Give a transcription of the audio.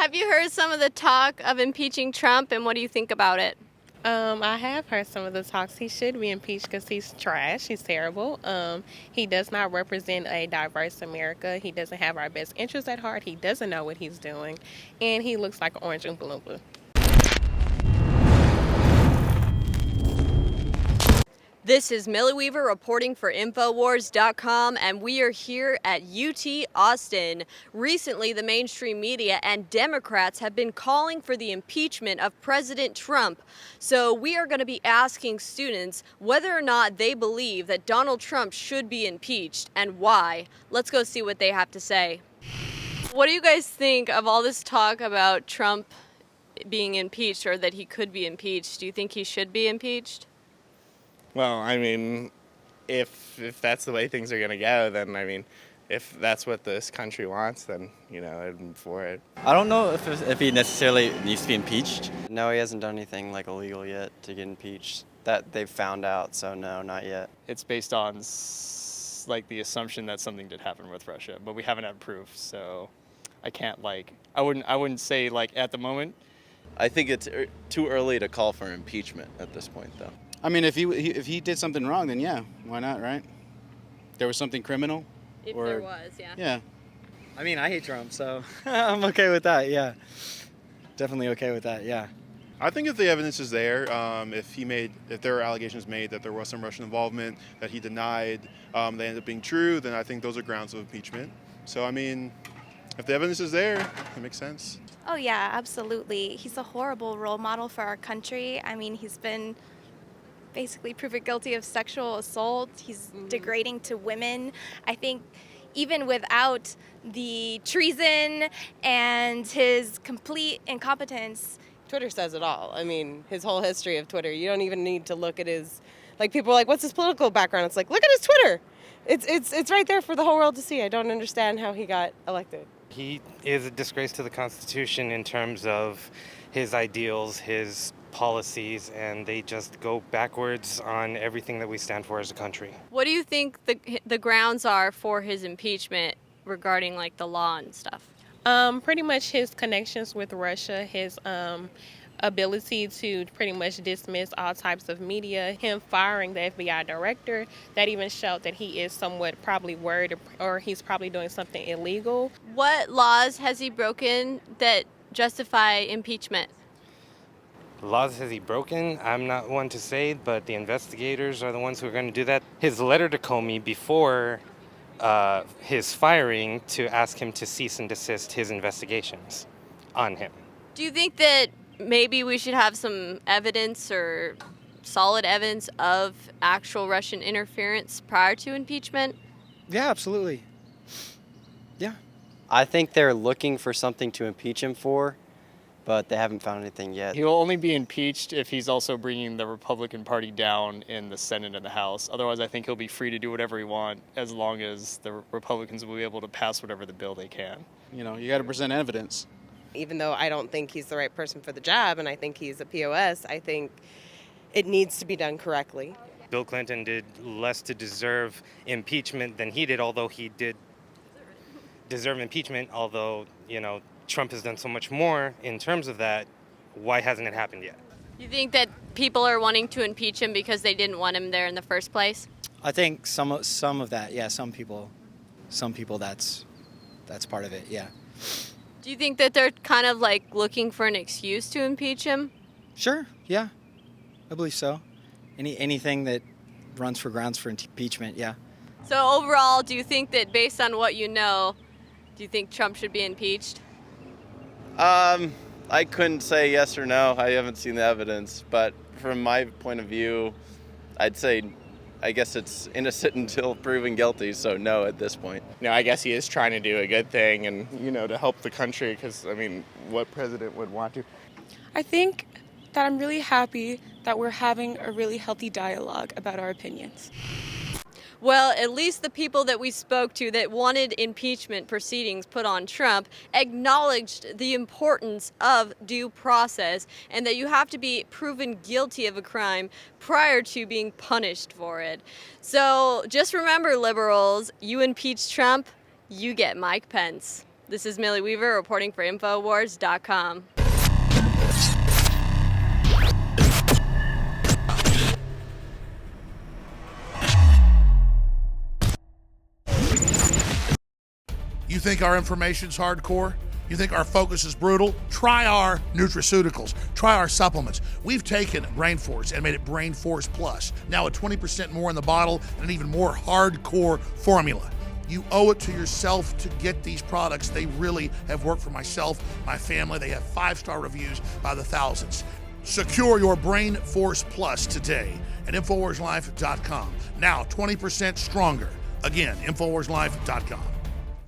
Have you heard some of the talk of impeaching Trump, and what do you think about it? I have heard some of the talks. He should be impeached because he's trash. He's terrible. He does not represent a diverse America. He doesn't have our best interests at heart. He doesn't know what he's doing. And he looks like an orange Oompa Loompa. This is Millie Weaver reporting for Infowars.com, and we are here at UT Austin. Recently, the mainstream media and Democrats have been calling for the impeachment of President Trump. So we are going to be asking students whether or not they believe that Donald Trump should be impeached and why. Let's go see what they have to say. What do you guys think of all this talk about Trump being impeached, or that he could be impeached? Do you think he should be impeached? Well, I mean, if that's the way things are going to go, then, I mean, if that's what this country wants, then, I'm for it. I don't know if he necessarily needs to be impeached. No, he hasn't done anything illegal yet to get impeached. That they've found out, so no, not yet. It's based on the assumption that something did happen with Russia, but we haven't had proof, so I can't I wouldn't say at the moment. I think it's too early to call for impeachment at this point, though. I mean, if he did something wrong, then yeah, why not, right? There was something criminal. If there was, yeah. Yeah. I mean, I hate Trump, so I'm okay with that, yeah. Definitely okay with that, yeah. I think if the evidence is there, if there are allegations made that there was some Russian involvement that he denied, they end up being true, then I think those are grounds of impeachment. So, I mean, if the evidence is there, it makes sense. Oh yeah, absolutely. He's a horrible role model for our country. I mean, he's been basically proven guilty of sexual assault. He's degrading to women. I think even without the treason and his complete incompetence. Twitter says it all. I mean, his whole history of Twitter. You don't even need to look at his, people are like, what's his political background? It's look at his Twitter. It's right there for the whole world to see. I don't understand how he got elected. He is a disgrace to the Constitution in terms of his ideals, his policies, and they just go backwards on everything that we stand for as a country. What do you think the grounds are for his impeachment regarding the law and stuff? Pretty much his connections with Russia, his ability to pretty much dismiss all types of media, him firing the FBI director, that even showed that he is somewhat probably worried or he's probably doing something illegal. What laws has he broken that justify impeachment? Laws has he broken? I'm not one to say, but the investigators are the ones who are going to do that. His letter to Comey before his firing to ask him to cease and desist his investigations on him. Do you think that maybe we should have some evidence or solid evidence of actual Russian interference prior to impeachment? Yeah, absolutely. Yeah. I think they're looking for something to impeach him for, but they haven't found anything yet. He'll only be impeached if he's also bringing the Republican Party down in the Senate and the House. Otherwise, I think he'll be free to do whatever he wants as long as the Republicans will be able to pass whatever the bill they can. You got to present evidence. Even though I don't think he's the right person for the job and I think he's a POS, I think it needs to be done correctly. Bill Clinton did less to deserve impeachment than he did, although he did deserve impeachment, although, Trump has done so much more in terms of that. Why hasn't it happened yet? You think that people are wanting to impeach him because they didn't want him there in the first place? I think some of that, yeah, some people that's part of it, yeah. Do you think that they're kind of looking for an excuse to impeach him? Sure, yeah. I believe so. Anything that runs for grounds for impeachment, yeah. So overall, do you think that based on what you know, do you think Trump should be impeached? I couldn't say yes or no. I haven't seen the evidence, but from my point of view, I'd say I guess it's innocent until proven guilty, so no at this point. I guess he is trying to do a good thing and, to help the country because, what president would want to? I think that I'm really happy that we're having a really healthy dialogue about our opinions. Well, at least the people that we spoke to that wanted impeachment proceedings put on Trump acknowledged the importance of due process and that you have to be proven guilty of a crime prior to being punished for it. So just remember, liberals, you impeach Trump, you get Mike Pence. This This is Millie Weaver reporting for Infowars.com. You think our information's hardcore? You think our focus is brutal? Try our nutraceuticals. Try our supplements. We've taken Brain Force and made it Brain Force Plus. Now with 20% more in the bottle and an even more hardcore formula. You owe it to yourself to get these products. They really have worked for myself, my family. They have 5-star reviews by the thousands. Secure your Brain Force Plus today at InfoWarsLife.com. Now 20% stronger. Again, InfoWarsLife.com.